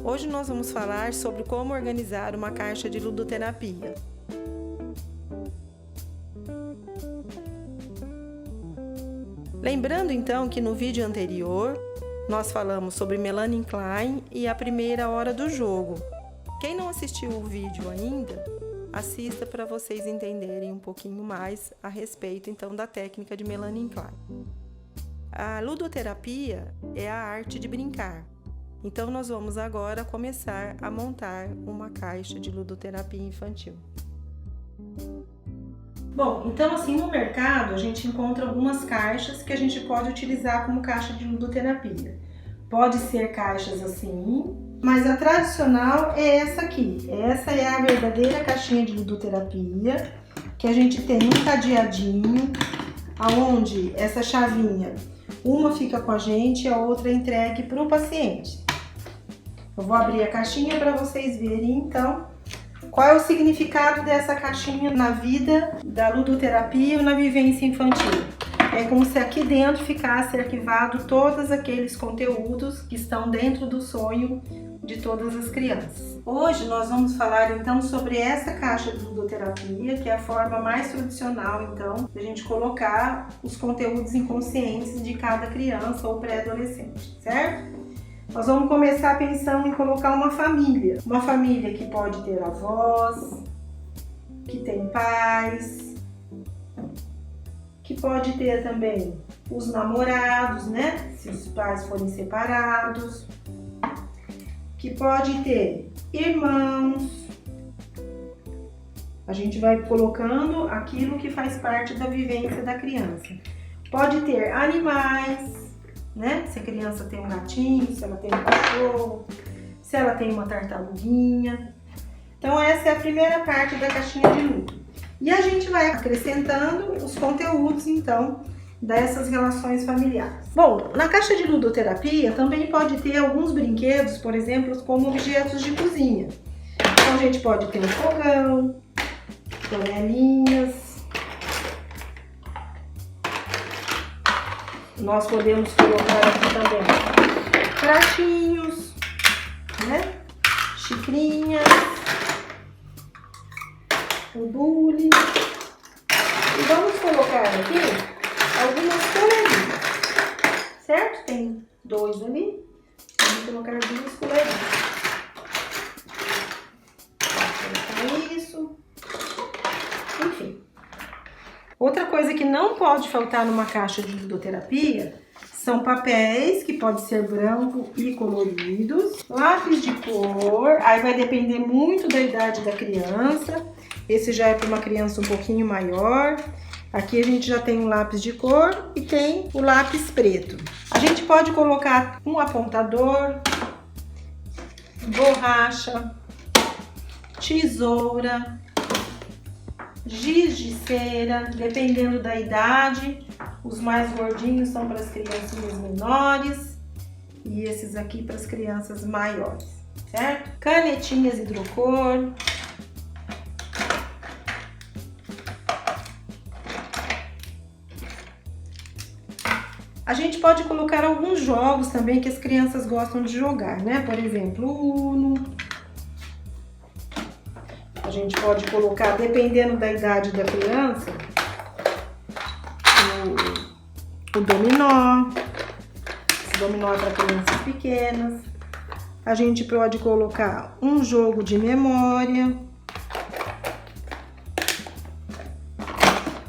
Hoje nós vamos falar sobre como organizar uma caixa de ludoterapia. Lembrando então que no vídeo anterior nós falamos sobre Melanie Klein e a primeira hora do jogo. Quem não assistiu o vídeo ainda, assista para vocês entenderem um pouquinho mais a respeito então da técnica de Melanie Klein. A ludoterapia é a arte de brincar. Então nós vamos agora começar a montar uma caixa de ludoterapia infantil. Bom, então assim no mercado a gente encontra algumas caixas que a gente pode utilizar como caixa de ludoterapia. Pode ser caixas assim, mas a tradicional é essa aqui. Essa é a verdadeira caixinha de ludoterapia, que a gente tem um cadeadinho, aonde essa chavinha, uma fica com a gente e a outra é entregue para o paciente. Eu vou abrir a caixinha para vocês verem então qual é o significado dessa caixinha na vida da ludoterapia e na vivência infantil. É como se aqui dentro ficasse arquivado todos aqueles conteúdos que estão dentro do sonho de todas as crianças. Hoje nós vamos falar então sobre essa caixa de ludoterapia, que é a forma mais tradicional então de a gente colocar os conteúdos inconscientes de cada criança ou pré-adolescente, certo? Nós vamos começar pensando em colocar uma família que pode ter avós, que tem pais, que pode ter também os namorados, né? Se os pais forem separados, que pode ter irmãos. A gente vai colocando aquilo que faz parte da vivência da criança. Pode ter animais, né? Se a criança tem um gatinho, se ela tem um cachorro, se ela tem uma tartaruguinha. Então essa é a primeira parte da caixinha de ludo. E a gente vai acrescentando os conteúdos então dessas relações familiares. Bom, na caixa de ludoterapia também pode ter alguns brinquedos, por exemplo, como objetos de cozinha. Então a gente pode ter um fogão, panelinhas. Nós podemos colocar aqui também pratinhos, né? Xicrinhas, o bule. E vamos colocar aqui algumas colherinhas, certo? Tem 2 ali. Vamos colocar 2 colherinhas. Vou colocar isso. Enfim. Outra coisa que não pode faltar numa caixa de ludoterapia são papéis, que pode ser branco e coloridos, lápis de cor, aí vai depender muito da idade da criança. Esse já é para uma criança um pouquinho maior. Aqui a gente já tem um lápis de cor e tem o lápis preto. A gente pode colocar um apontador, borracha, tesoura, giz de cera, dependendo da idade. Os mais gordinhos são para as crianças menores e esses aqui para as crianças maiores, certo? Canetinhas hidrocor. A gente pode colocar alguns jogos também que as crianças gostam de jogar, né? Por exemplo, o Uno. A gente pode colocar, dependendo da idade da criança, o dominó. Esse dominó é para crianças pequenas. A gente pode colocar um jogo de memória.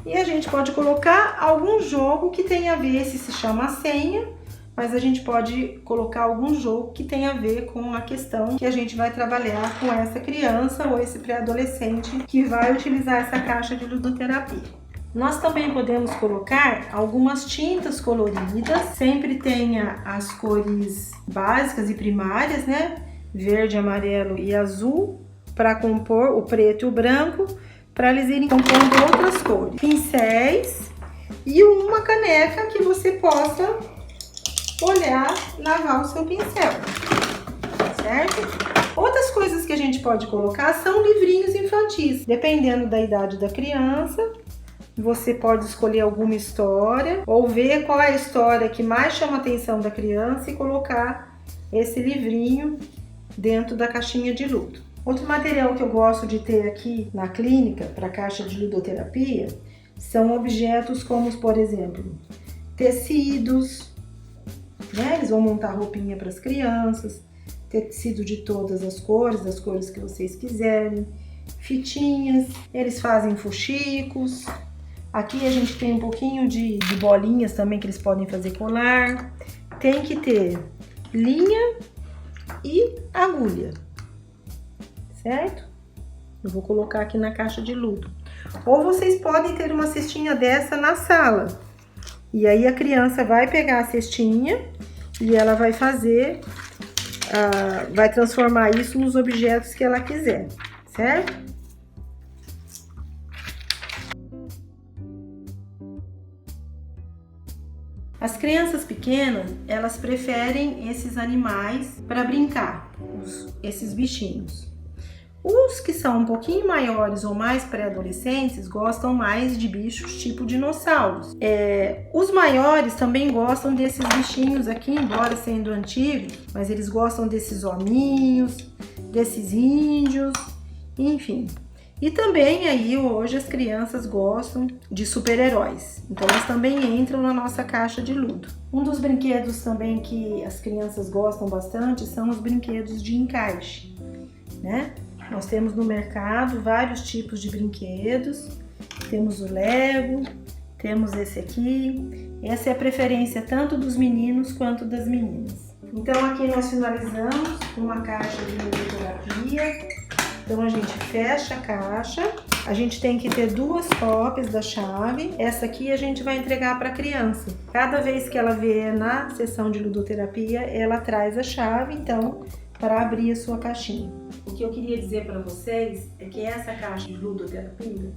E a gente pode colocar algum jogo que tenha a ver, esse se chama senha, mas a gente pode colocar algum jogo que tenha a ver com a questão que a gente vai trabalhar com essa criança ou esse pré-adolescente que vai utilizar essa caixa de ludoterapia. Nós também podemos colocar algumas tintas coloridas, sempre tenha as cores básicas e primárias, né? Verde, amarelo e azul, para compor o preto e o branco, para eles irem compondo outras cores. Pincéis e uma caneca que você possa olhar, lavar o seu pincel, certo? Outras coisas que a gente pode colocar são livrinhos infantis. Dependendo da idade da criança, você pode escolher alguma história ou ver qual é a história que mais chama a atenção da criança e colocar esse livrinho dentro da caixinha de ludo. Outro material que eu gosto de ter aqui na clínica para a caixa de ludoterapia são objetos como, por exemplo, tecidos, né? Eles vão montar roupinha para as crianças, tecido de todas as cores, das cores que vocês quiserem, fitinhas, eles fazem fuxicos. Aqui a gente tem um pouquinho de bolinhas também que eles podem fazer colar. Tem que ter linha e agulha, certo? Eu vou colocar aqui na caixa de ludo. Ou vocês podem ter uma cestinha dessa na sala. E aí a criança vai pegar a cestinha e ela vai fazer, vai transformar isso nos objetos que ela quiser, certo? As crianças pequenas, elas preferem esses animais para brincar, esses bichinhos. Os que são um pouquinho maiores ou mais pré-adolescentes gostam mais de bichos tipo dinossauros. Os maiores também gostam desses bichinhos aqui, embora sendo antigos, mas eles gostam desses hominhos, desses índios, enfim. E também aí hoje as crianças gostam de super-heróis, então eles também entram na nossa caixa de ludo. Um dos brinquedos também que as crianças gostam bastante são os brinquedos de encaixe, né? Nós temos no mercado vários tipos de brinquedos, temos o Lego, temos esse aqui, essa é a preferência tanto dos meninos quanto das meninas. Então aqui nós finalizamos uma caixa de ludoterapia. Então a gente fecha a caixa, a gente tem que ter 2 cópias da chave, essa aqui a gente vai entregar para a criança. Cada vez que ela vier na sessão de ludoterapia, ela traz a chave, então, para abrir a sua caixinha. O que eu queria dizer para vocês é que essa caixa de ludoterapia,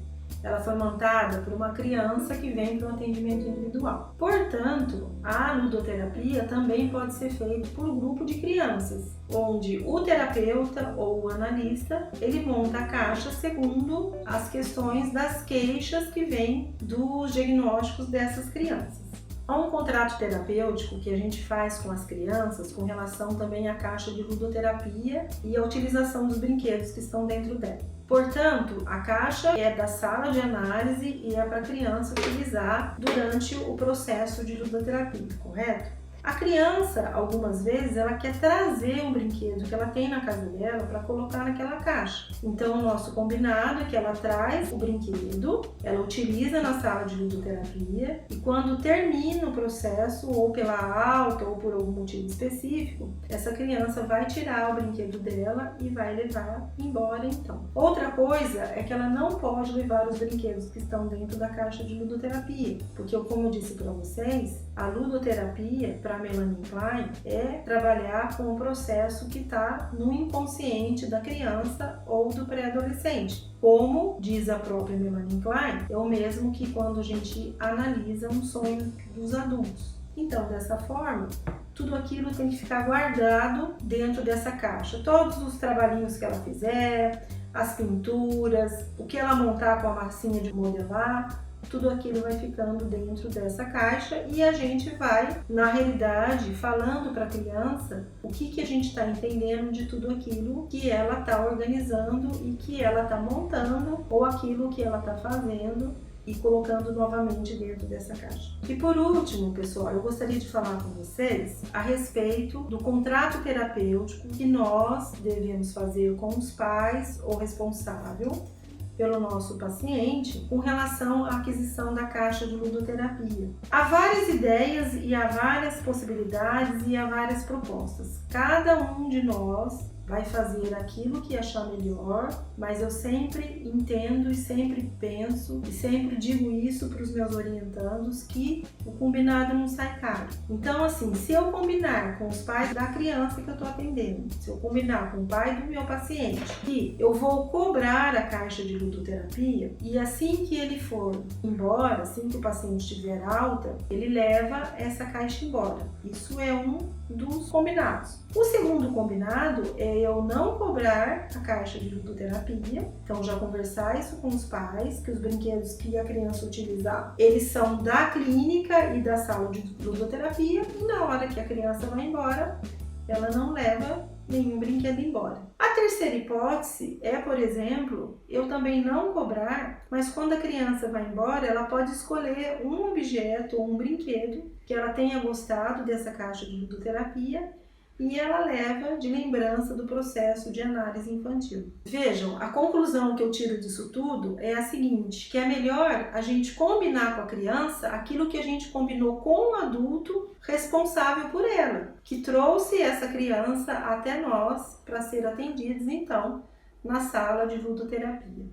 ela foi montada por uma criança que vem para um atendimento individual. Portanto, a ludoterapia também pode ser feita por um grupo de crianças, onde o terapeuta ou o analista, ele monta a caixa segundo as questões das queixas que vêm dos diagnósticos dessas crianças. Há um contrato terapêutico que a gente faz com as crianças com relação também à caixa de ludoterapia e à utilização dos brinquedos que estão dentro dela. Portanto, a caixa é da sala de análise e é para a criança utilizar durante o processo de ludoterapia, correto? A criança, algumas vezes, ela quer trazer um brinquedo que ela tem na casa dela para colocar naquela caixa. Então, o nosso combinado é que ela traz o brinquedo, ela utiliza na sala de ludoterapia e quando termina o processo, ou pela alta ou por algum motivo específico, essa criança vai tirar o brinquedo dela e vai levar embora então. Outra coisa é que ela não pode levar os brinquedos que estão dentro da caixa de ludoterapia, porque como eu disse para vocês, a ludoterapia para Melanie Klein é trabalhar com o processo que está no inconsciente da criança ou do pré-adolescente. Como diz a própria Melanie Klein, é o mesmo que quando a gente analisa um sonho dos adultos. Então, dessa forma, tudo aquilo tem que ficar guardado dentro dessa caixa. Todos os trabalhinhos que ela fizer, as pinturas, o que ela montar com a massinha de modelar, tudo aquilo vai ficando dentro dessa caixa e a gente vai, na realidade, falando para a criança o que a gente está entendendo de tudo aquilo que ela está organizando e que ela está montando ou aquilo que ela está fazendo e colocando novamente dentro dessa caixa. E por último, pessoal, eu gostaria de falar com vocês a respeito do contrato terapêutico que nós devemos fazer com os pais ou responsável pelo nosso paciente com relação à aquisição da caixa de ludoterapia. Há várias ideias e há várias possibilidades e há várias propostas. Cada um de nós vai fazer aquilo que achar melhor, mas eu sempre entendo e sempre penso e sempre digo isso para os meus orientandos que o combinado não sai caro. Então assim, se eu combinar com os pais da criança que eu estou atendendo, se eu combinar com o pai do meu paciente que eu vou cobrar a caixa de ludoterapia e assim que ele for embora, assim que o paciente estiver alta, ele leva essa caixa embora. Isso é um dos combinados. O segundo combinado é eu não cobrar a caixa de ludoterapia, então já conversar isso com os pais, que os brinquedos que a criança utilizar, eles são da clínica e da sala de ludoterapia, e na hora que a criança vai embora, ela não leva nenhum brinquedo embora. A terceira hipótese é, por exemplo, eu também não cobrar, mas quando a criança vai embora, ela pode escolher um objeto ou um brinquedo que ela tenha gostado dessa caixa de ludoterapia e ela leva de lembrança do processo de análise infantil. Vejam, a conclusão que eu tiro disso tudo é a seguinte, que é melhor a gente combinar com a criança aquilo que a gente combinou com o adulto responsável por ela, que trouxe essa criança até nós para ser atendidos, então, na sala de ludoterapia.